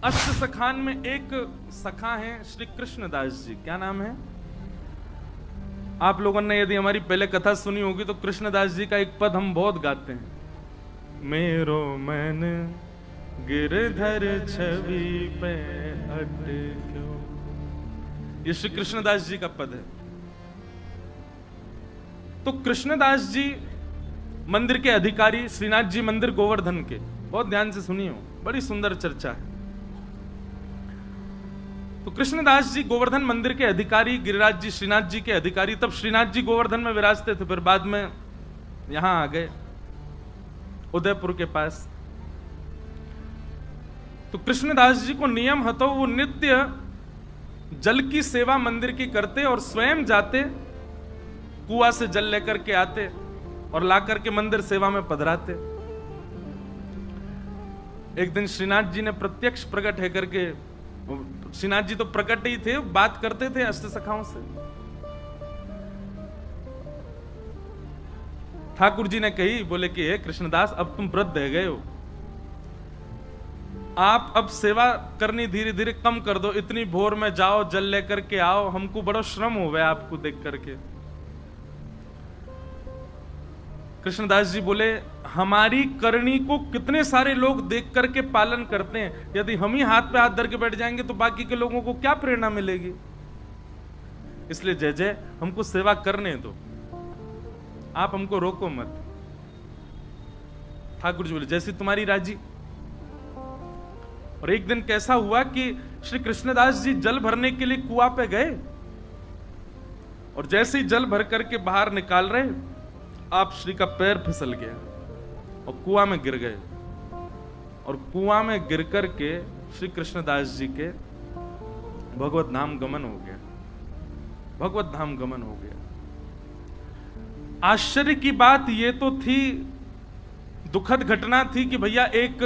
अष्ट सखान में एक सखा है श्री कृष्णदास जी। क्या नाम है? आप लोगों ने यदि हमारी पहले कथा सुनी होगी तो कृष्णदास जी का एक पद हम बहुत गाते हैं, मेरो मन गिरधर छवि पे अटक्यो। ये श्री कृष्णदास जी का पद है। तो कृष्णदास जी मंदिर के अधिकारी, श्रीनाथ जी मंदिर गोवर्धन के, बहुत ध्यान से सुनिए, बड़ी सुंदर चर्चा है। तो कृष्णदास जी गोवर्धन मंदिर के अधिकारी, गिरिराज जी श्रीनाथ जी के अधिकारी। तब श्रीनाथ जी गोवर्धन में विराजते थे, फिर बाद में यहां आ गए उदयपुर के पास। तो कृष्णदास जी को नियम हतो, वो नित्य जल की सेवा मंदिर की करते और स्वयं जाते, कुआं से जल लेकर के आते और लाकर के मंदिर सेवा में पधराते। एक दिन श्रीनाथ जी ने प्रत्यक्ष प्रकट है करके, श्रीनाथ जी तो प्रकट ही थे, बात करते थे अष्ट सखाओं से। ठाकुर जी ने कही, बोले कि हे कृष्णदास, अब तुम वृद्ध रह गए हो, आप अब सेवा करनी धीरे धीरे कम कर दो, इतनी भोर में जाओ जल लेकर के आओ, हमको बड़ा श्रम हो गया आपको देख करके। कृष्णदास जी बोले, हमारी करनी को कितने सारे लोग देख करके पालन करते हैं, यदि हम ही हाथ पे हाथ धर के बैठ जाएंगे तो बाकी के लोगों को क्या प्रेरणा मिलेगी। इसलिए जय जय, हमको सेवा करने दो, आप हमको रोको मत। ठाकुर जी बोले, जैसी तुम्हारी राजी। और एक दिन कैसा हुआ कि श्री कृष्णदास जी जल भरने के लिए कुआं पे गए और जैसे ही जल भर करके बाहर निकाल रहे, आप श्री का पैर फिसल गया और कुआं में गिर गए। और कुआं में गिर करके श्री कृष्णदास जी के भगवत धाम गमन हो गया, भगवत धाम गमन हो गया। आश्चर्य की बात यह तो थी, दुखद घटना थी कि भैया एक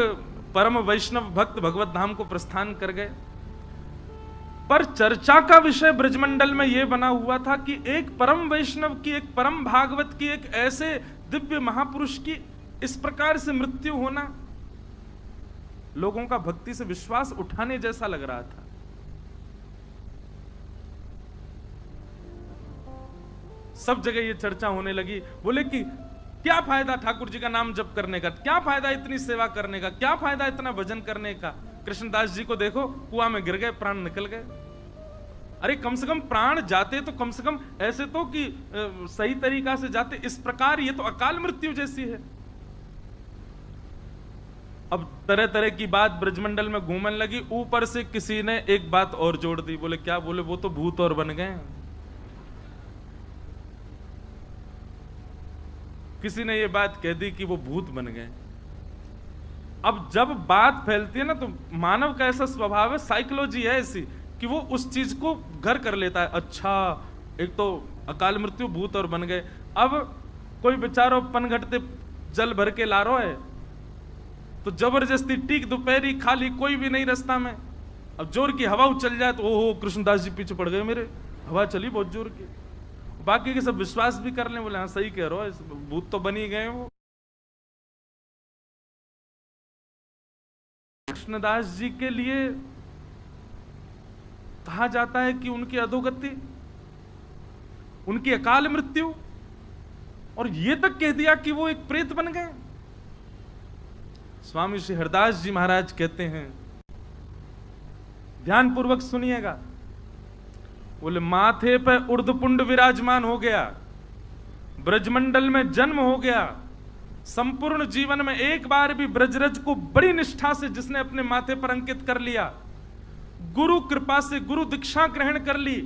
परम वैष्णव भक्त भगवत धाम को प्रस्थान कर गए, पर चर्चा का विषय ब्रजमंडल में यह बना हुआ था कि एक परम वैष्णव की, एक परम भागवत की, एक ऐसे दिव्य महापुरुष की इस प्रकार से मृत्यु होना लोगों का भक्ति से विश्वास उठाने जैसा लग रहा था। सब जगह ये चर्चा होने लगी। बोले कि क्या फायदा ठाकुर जी का नाम जप करने का, क्या फायदा इतनी सेवा करने का, क्या फायदा इतना भजन करने का। कृष्णदास जी को देखो, कुआं में गिर गए, प्राण निकल गए। अरे कम से कम प्राण जाते तो कम से कम ऐसे तो कि सही तरीका से जाते, इस प्रकार ये तो अकाल मृत्यु जैसी है। अब तरह तरह की बात ब्रजमंडल में घूमने लगी। ऊपर से किसी ने एक बात और जोड़ दी। बोले क्या? बोले वो तो भूत और बन गए। किसी ने ये बात कह दी कि वो भूत बन गए। अब जब बात फैलती है ना, तो मानव का ऐसा स्वभाव है, साइकोलॉजी है ऐसी कि वो उस चीज को घर कर लेता है। अच्छा, एक तो अकाल मृत्यु, भूत और बन गए। अब कोई बेचारो पनघटते जल भर के ला रहा है, तो जबरदस्ती टीक दोपहरी खाली, कोई भी नहीं रास्ता में। अब जोर की हवा उछल जाए तो ओहो कृष्णदास जी पीछे पड़ गए मेरे, हवा चली बहुत जोर की। बाकी के सब विश्वास भी कर लें, बोले हाँ सही कह रहे हो, भूत तो बन ही गए वो। कृष्णदास जी के लिए कहा जाता है कि उनकी अधोगति, उनकी अकाल मृत्यु, और ये तक कह दिया कि वो एक प्रेत बन गए। स्वामी श्री हरदास जी महाराज कहते हैं, ध्यान पूर्वक सुनिएगा। बोले माथे पर उर्धपुंड विराजमान हो गया, ब्रजमंडल में जन्म हो गया, संपूर्ण जीवन में एक बार भी ब्रजरज को बड़ी निष्ठा से जिसने अपने माथे पर अंकित कर लिया, गुरु कृपा से गुरु दीक्षा ग्रहण कर ली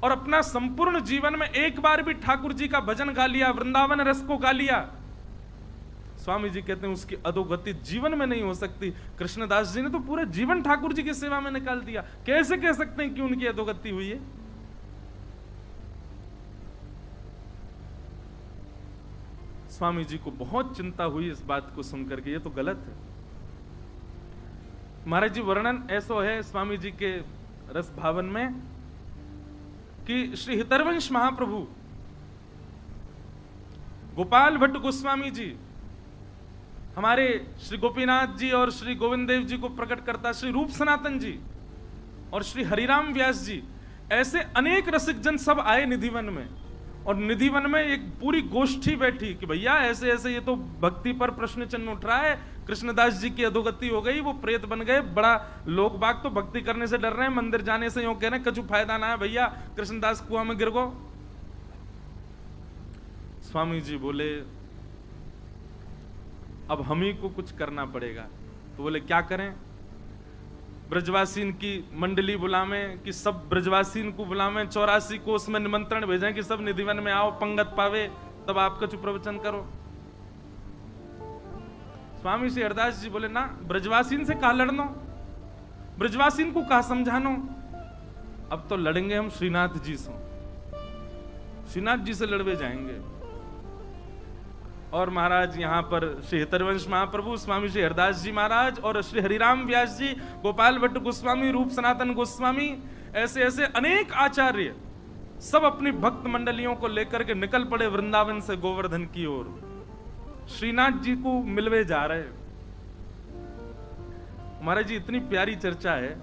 और अपना संपूर्ण जीवन में एक बार भी ठाकुर जी का भजन गा लिया, वृंदावन रस को गा लिया, स्वामी जी कहते हैं उसकी अधोगति जीवन में नहीं हो सकती। कृष्णदास जी ने तो पूरे जीवन ठाकुर जी की सेवा में निकाल दिया, कैसे कह सकते हैं कि उनकी अधोगति हुई है? स्वामी जी को बहुत चिंता हुई इस बात को सुनकर के, ये तो गलत है। महाराज जी वर्णन ऐसा है स्वामी जी के रस भावन में कि श्री हितरवंश महाप्रभु गोपाल भट्ट गोस्वामी जी हमारे श्री गोपीनाथ जी और श्री गोविंद देव जी को प्रकट करता श्री रूप सनातन जी और श्री हरिराम व्यास जी, ऐसे अनेक रसिक जन सब आए निधिवन में। और निधिवन में एक पूरी गोष्ठी बैठी कि भैया ऐसे ऐसे ये तो भक्ति पर प्रश्न चिन्ह उठ रहा है, कृष्णदास जी की अधोगति हो गई, वो प्रेत बन गए, बड़ा लोग बाग तो भक्ति करने से डर रहे हैं, मंदिर जाने से यूं कह रहे हैं कछु फायदा ना है भैया, कृष्णदास कुआं में गिर गो। स्वामी जी बोले अब हम ही को कुछ करना पड़ेगा। तो बोले क्या करें? ब्रजवासीन की मंडली बुलावें कि सब ब्रजवासीन को बुलावें, 84 को उसमें निमंत्रण भेजें कि सब निधिवन में आओ, पंगत पावे, तब आप कछु प्रवचन करो। स्वामी श्री हरदास जी बोले ना, ब्रजवासीन से कहा लड़नो, ब्रजवासीन को कहा समझानो, अब तो लड़ेंगे हम श्रीनाथ जी से, श्रीनाथ जी से लड़वे जाएंगे। और महाराज यहाँ पर श्री हितरवंश महाप्रभु, स्वामी श्री हरदास जी महाराज और श्री हरिराम व्यास जी, गोपाल भट्ट गोस्वामी, रूप सनातन गोस्वामी, ऐसे ऐसे अनेक आचार्य सब अपनी भक्त मंडलियों को लेकर के निकल पड़े वृंदावन से गोवर्धन की ओर, श्रीनाथ जी को मिलवे जा रहे। महाराज जी इतनी प्यारी चर्चा है,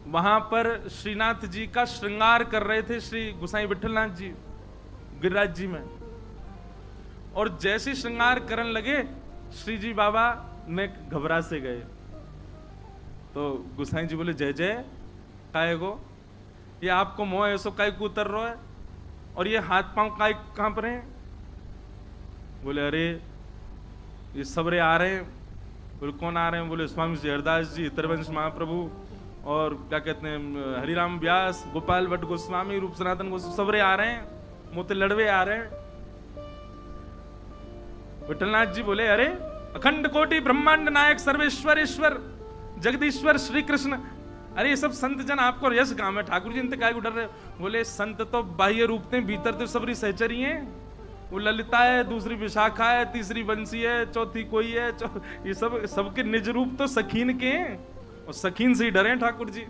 वहां पर श्रीनाथ जी का श्रृंगार कर रहे थे श्री गोसाई विठलनाथ जी गिरिराज जी में, और जैसे श्रृंगार करने लगे श्री जी बाबा ने घबरा से गए। तो गोसाई जी बोले जय जय काय गो, ये आपको मोह ऐसो काय को उतर रहा है, और ये हाथ पांव काय कहां पर हैं? बोले अरे ये सबरे आ रहे हैं। बोले कौन आ रहे हैं? बोले स्वामी श्री हरदास जी, हितरवंश महाप्रभु और क्या कहते हैं हरिराम व्यास, गोपाल भट्ट गोस्वामी, रूप सनातन गोस्वामी, सबरे आ रहे हैं, मोते लड़वे आ रहे हैं। विठलनाथ जी बोले अरे अखंड कोटि ब्रह्मांड नायक सर्वेश्वर ईश्वर जगदीश्वर श्री कृष्ण, अरे ये सब संत जन आपको यश काम है, ठाकुर जी इनते काय को डर रहे? बोले संत तो बाह्य रूप थे, भीतर तो सबरी सहचरी हैं। वो ललिता है, दूसरी विशाखा है, तीसरी बंसी है, चौथी कोई है, ये सब सबके निज रूप तो सखीन के हैं, और सखीन से ही डरे ठाकुर जी।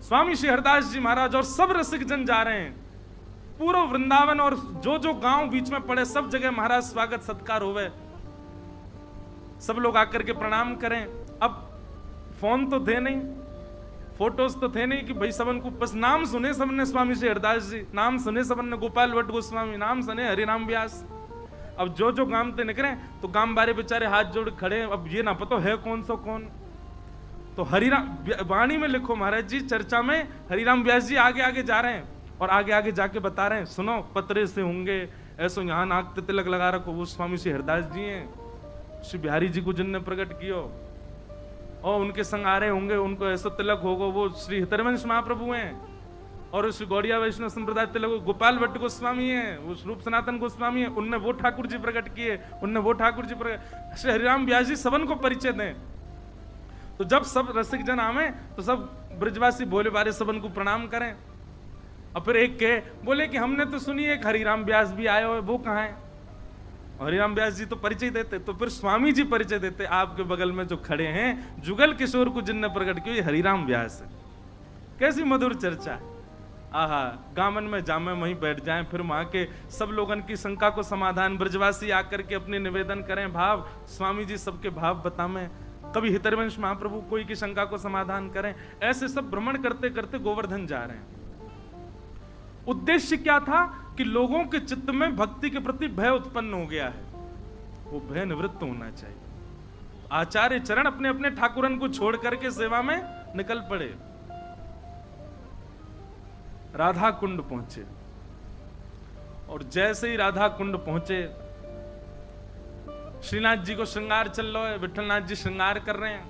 स्वामी श्री हरदास जी महाराज और सब रसिक जन जा रहे हैं, पूरा वृंदावन और जो जो गांव बीच में पड़े सब जगह महाराज स्वागत सत्कार होवे, सब लोग आकर के प्रणाम करें। अब फोन तो थे नहीं, फोटोज तो थे नहीं कि भाई सबन को बस नाम सुने सबने स्वामी श्री हरदास जी, नाम सुने सबन ने गोपाल भट्ट गोस्वामी, नाम सुने हरिराम व्यास। अब जो जो गांव ते निकले तो गांव बारे बेचारे हाथ जोड़ खड़े, अब ये ना पता है कौन सो कौन। तो हरिराम वाणी में लिखो महाराज जी, चर्चा में हरिराम व्यास जी आगे आगे जा रहे हैं और आगे आगे जाके बता रहे हैं, सुनो पतरे से होंगे ऐसो, यहाँ नाक ते तिलक लगा रखो, वो स्वामी श्री हरदास जी हैं, श्री बिहारी जी को जिनने प्रकट कियो, और उनके संग आ रहे होंगे, उनको ऐसो तिलक होगा, वो श्री हितरवंश महाप्रभु हैं, और श्री गौड़िया वैष्णव संप्रदाय तिलक गोपाल भट्ट गोस्वामी हैं, वो रूप सनातन गोस्वामी हैं, उनने वो ठाकुर जी प्रकट किए, उनने वो ठाकुर जी प्रकट। श्री हरिराम व्यास जी सबन को परिचय दें। तो जब सब रसिक जन आवे तो सब ब्रजवासी भोले बारे सबन को प्रणाम करें। और फिर एक के बोले कि हमने तो सुनी एक हरिराम व्यास भी आए हुए, वो कहाँ है? हरिराम व्यास जी तो परिचय देते, तो फिर स्वामी जी परिचय देते, आपके बगल में जो खड़े हैं जुगल किशोर को जिनने प्रकट किया हरिराम व्यास है। कैसी मधुर चर्चा है, आहा, गामन में जामे वहीं बैठ जाएं, फिर वहां के सब लोगन की शंका को समाधान ब्रजवासी आकर के अपने निवेदन करें, भाव स्वामी जी सबके भाव बतावें, कभी हितरवंश महाप्रभु कोई की शंका को समाधान करें। ऐसे सब भ्रमण करते करते गोवर्धन जा रहे हैं। उद्देश्य क्या था कि लोगों के चित्त में भक्ति के प्रति भय उत्पन्न हो गया है, वो भय निवृत्त होना चाहिए। आचार्य चरण अपने अपने ठाकुरन को छोड़ करके सेवा में निकल पड़े। राधा कुंड पहुंचे, और जैसे ही राधा कुंड पहुंचे, श्रीनाथ जी को श्रृंगार चल रहा है, विठलनाथ जी श्रृंगार कर रहे हैं,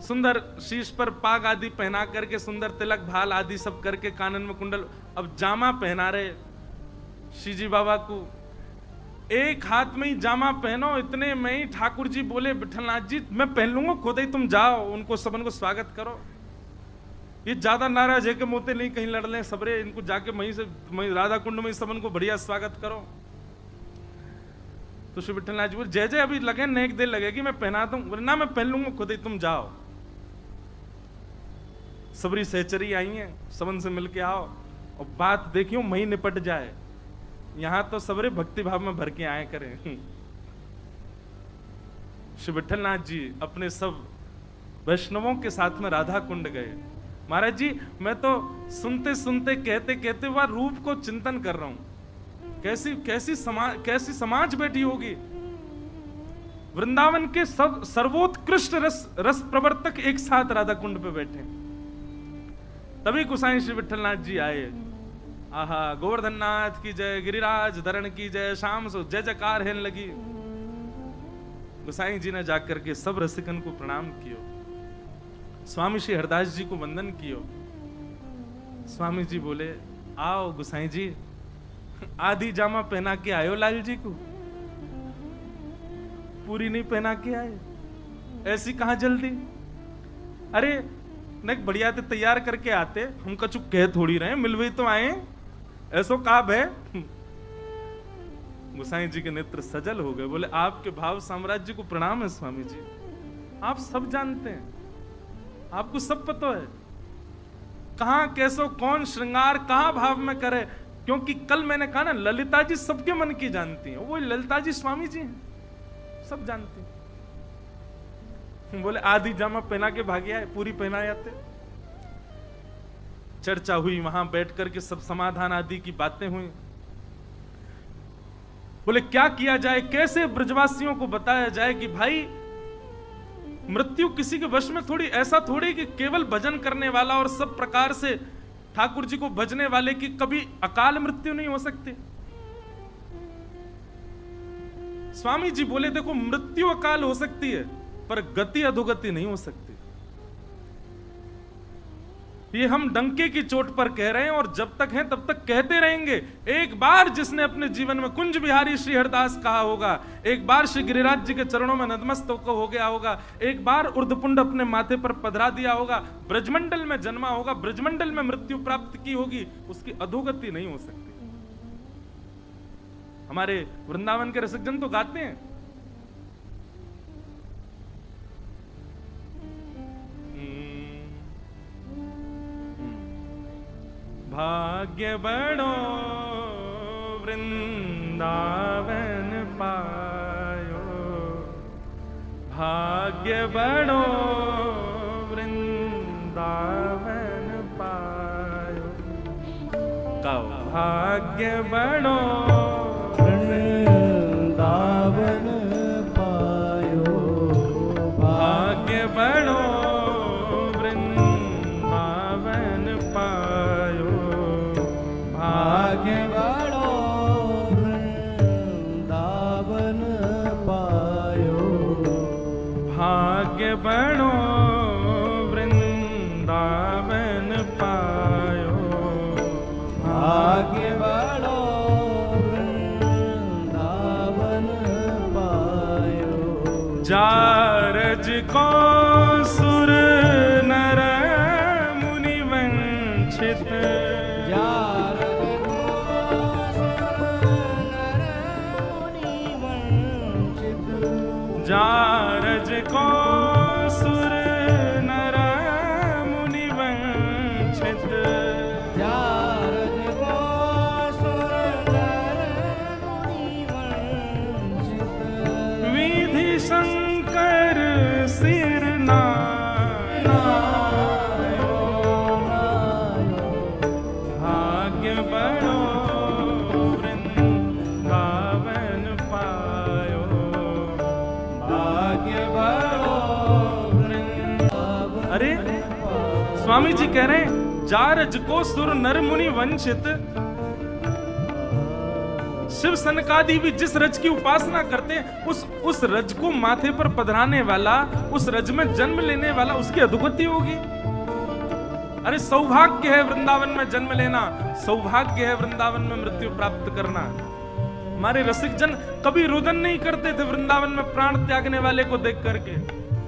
सुंदर शीश पर पाग आदि पहना करके, सुंदर तिलक भाल आदि सब करके, कानन में कुंडल, अब जामा पहना रहे श्री जी बाबा को। एक हाथ में ही जामा पहनो, इतने में ही ठाकुर जी बोले विठलनाथ जी मैं पहन लूंगा, खुद ही तुम जाओ, उनको सबन को स्वागत करो। ये ज्यादा नाराज है कि मोते नहीं कहीं लड़ लें सबरे, इनको जाके वहीं से राधा कुंड में सबन को बढ़िया स्वागत करो। तो श्री विठलनाथ जी बोले जय जय अभी लगे, नेक देर लगेगी, मैं पहना दूं। बोले ना मैं पहन लूंगा, खुद ही तुम जाओ। सबरी सहचरी आई हैं, सबन से मिलके आओ और बात देखियो मही निपट जाए। यहां तो सबरे भक्ति भाव में भर के आए करें। श्री विठलनाथ जी अपने सब वैष्णवों के साथ में राधा कुंड गए। महाराज जी मैं तो सुनते सुनते कहते कहते वह रूप को चिंतन कर रहा हूं, कैसी समाज बैठी होगी। वृंदावन के सब सर्वोत्कृष्ट रस प्रवर्तक एक साथ राधा कुंड पे बैठे। तभी गोसाई श्री विठलनाथ जी आए। आहा, गोवर्धन नाथ की जय, गिरिराज धरण की जय, शाम सो जय जयकार हेन लगी। गोसाई जी ने जाकर के सब रसिकन को प्रणाम कियो, स्वामी श्री हरदास जी को वंदन कियो। स्वामी जी बोले, आओ गोसाई जी, आधी जामा पहना के आयो लाल जी को, पूरी नहीं पहना के आए, ऐसी कहां जल्दी? अरे नहीं बढ़िया थे तैयार करके आते, हम कछु कह थोड़ी रहे, मिलवे तो आए, ऐसो काब है। गोसाई जी के नेत्र सजल हो गए, बोले आपके भाव साम्राज्य को प्रणाम है स्वामी जी, आप सब जानते हैं, आपको सब पता है कहां कैसो कौन श्रृंगार कहां भाव में करे। क्योंकि कल मैंने कहा ना, ललिता जी सबके मन की जानती हैं, वो ललिता जी स्वामी जी हैं, सब जानती हैं। बोले आधी जामा पहना के भागे आए, पूरी पहना आते। चर्चा हुई, वहां बैठ करके सब समाधान आदि की बातें हुई। बोले क्या किया जाए, कैसे ब्रजवासियों को बताया जाए कि भाई मृत्यु किसी के वश में थोड़ी, ऐसा थोड़ी कि केवल भजन करने वाला और सब प्रकार से ठाकुर जी को भजने वाले की कभी अकाल मृत्यु नहीं हो सकती। स्वामी जी बोले देखो मृत्यु अकाल हो सकती है पर गति अधोगति नहीं हो सकती। ये हम डंके की चोट पर कह रहे हैं और जब तक हैं तब तक कहते रहेंगे। एक बार जिसने अपने जीवन में कुंज बिहारी श्री हरदास कहा होगा, एक बार श्री गिरिराज जी के चरणों में नतमस्तक हो गया होगा, एक बार उर्धपुंड अपने माथे पर पधरा दिया होगा, ब्रजमंडल में जन्मा होगा, ब्रजमंडल में मृत्यु प्राप्त की होगी, उसकी अधोगति नहीं हो सकती। हमारे वृंदावन के रसिकजन तो गाते हैं, भाग्य बड़ो वृंदावन पायो, भाग्य बड़ो वृंदावन पायो, भाग्य बड़ो वृंदावन पायो, भाग्य बड़ो भाग्य बड़ो वृंदावन पायो, भाग्य बड़ो वृंदावन पायो, भाग्य बड़ो वृंदावन पायो। जारज को सुर नर मुनि वंचित, जारज को सुर नर मुनि वंचित, जारज को सुर नर मुनि वंचित, विधि शंकर सिर नायो, भाग्य बड़ो वृंदावन पायो, भाग्य बड़ो वृंदावन। अरे स्वामी जी कह रहे हैं जारज को सुर नर मुनि वंचित। शिव सनकादि भी जिस रज की उपासना करते हैं उस रज को माथे पर पधराने वाला, उस रज में जन्म लेने वाला, उसकी अधोगति होगी। अरे सौभाग्य है वृंदावन में जन्म लेना, सौभाग्य है वृंदावन में मृत्यु प्राप्त करना। हमारे रसिक जन कभी रुदन नहीं करते थे वृंदावन में प्राण त्यागने वाले को देख करके,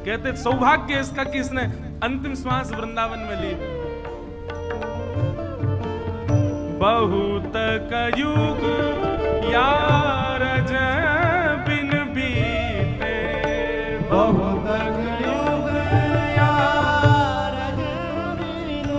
कहते सौभाग्य है इसका कि इसने अंतिम श्वास वृंदावन में ली। बहुत कयुग यारज बिन बीते, बहुत कयुग यारज बिन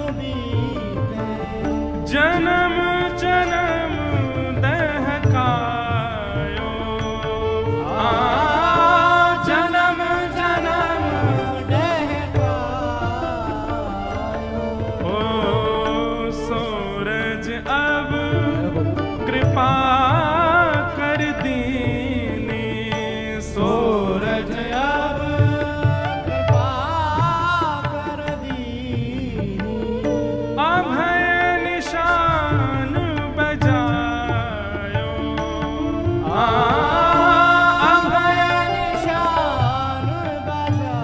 कृपा कर दीनी, सूरज अब कृपा कर दीनी, अभय निशान बजायो, अभय निशान बजायो।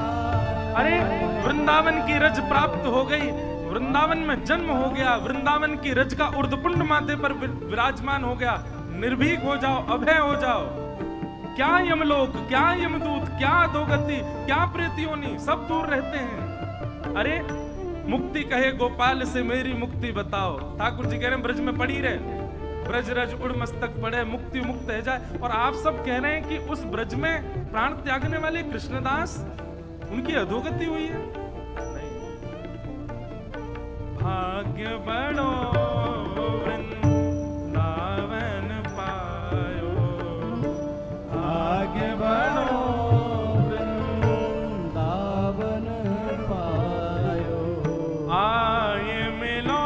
अरे वृंदावन की रज प्राप्त हो गई, वृंदावन में जन्म हो गया, वृंदावन की रज का उर्धपुंड माथे पर विराजमान हो गया। निर्भीक हो जाओ, अभय हो जाओ। क्या यमलोक, क्या यमदूत, क्या अधोगति, क्या प्रेतियोनी, सब दूर रहते हैं। अरे मुक्ति कहे गोपाल से मेरी मुक्ति बताओ। ठाकुर जी कह रहे हैं ब्रज में पड़ी रहे, ब्रज रज उड़ मस्तक पड़े, मुक्ति मुक्त है जाए। और आप सब कह रहे हैं कि उस ब्रज में प्राण त्यागने वाले कृष्णदास, उनकी अधोगति हुई है। भाग्य बड़ो वृंदावन पायो, भाग्य बड़ो वृंदावन पायो, आए मिलो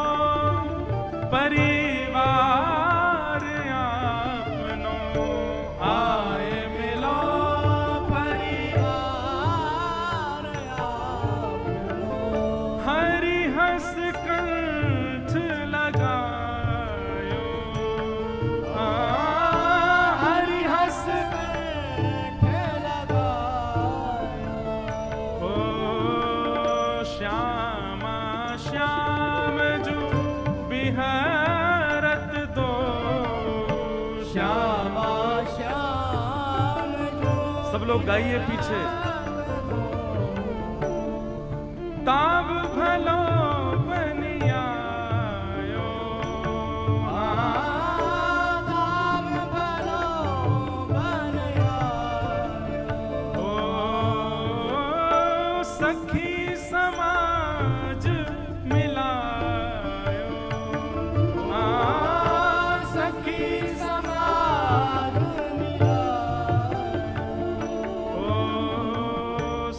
परिवार आपनो, आए मिलो परिवार आपनो, हरि हंस कंठ लगायो, हरि हंस कंठ लगायो, ओ श्यामा श्याम जो बिहारत दो, श्यामा श्याम जो सब लोग गाइए पीछे। ताब भलो बनियायो, दाम भलो बनयायो, ओ सखी समाज मिलायो, सखी समाज मिलायो, ओ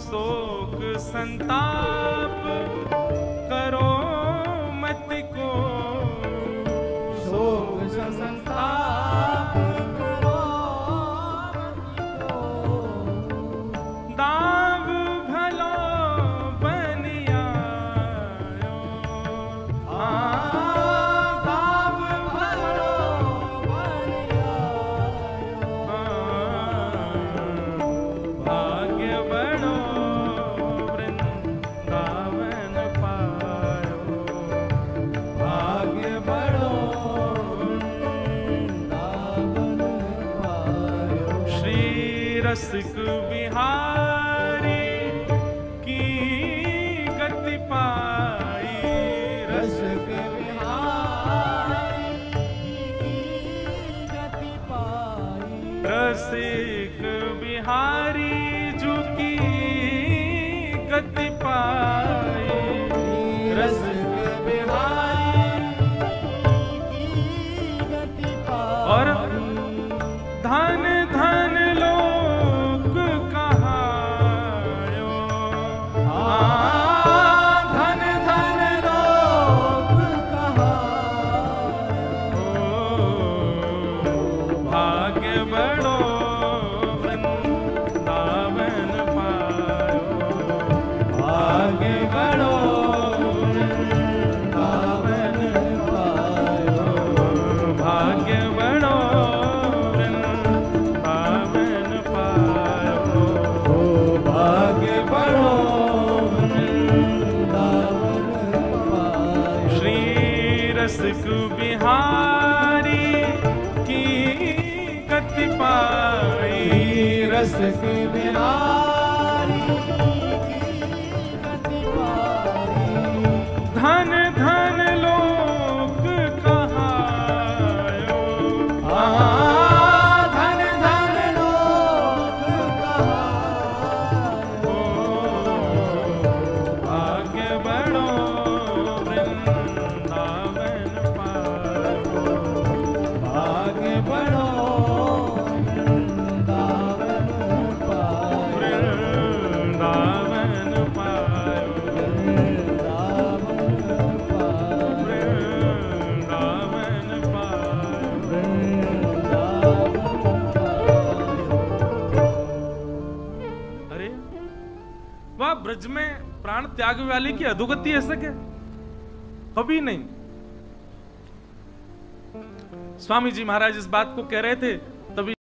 शोक संताप करो मत को, शोक संताप करो मत को, दाव भलो बनियायो, दाम भलो बनयायो, भाग्य बड़ो वृंदावन पायो, भाग्य बड़ो वृंदावन पायो, श्री रसिक बिहारी की गति पाई, रसिक बिहारी की गति पाई, रसिक बिहारी जू की गति पाई, रसिक बिहारी की गति पाई, और धन धन लोक कहायो, धन धन लोक कहायो, भाग्य बड़ो वृंदावन पायो, भाग्य बड़ो वृंदावन पायो, भाग्य बड़ो वृंदावन पायो, ओ भाग्य बड़ो वृंदावन पायो, श्री रसिक बिहारी की गति पाई, रसिक बिहारी की गति पाई, धन धन लोक कहायो, धन धन लोक कहायो, भाग्य बड़ो वृंदावन पायो, भाग्य बड़ो वृंदावन पायो, वृंदावन पायो, वृंदावन पायो, वृंदावन पायो, वृंदावन ब्रज में प्राण त्याग वाले की अधोगति ऐसे क्या? कभी नहीं। स्वामी जी महाराज इस बात को कह रहे थे, तभी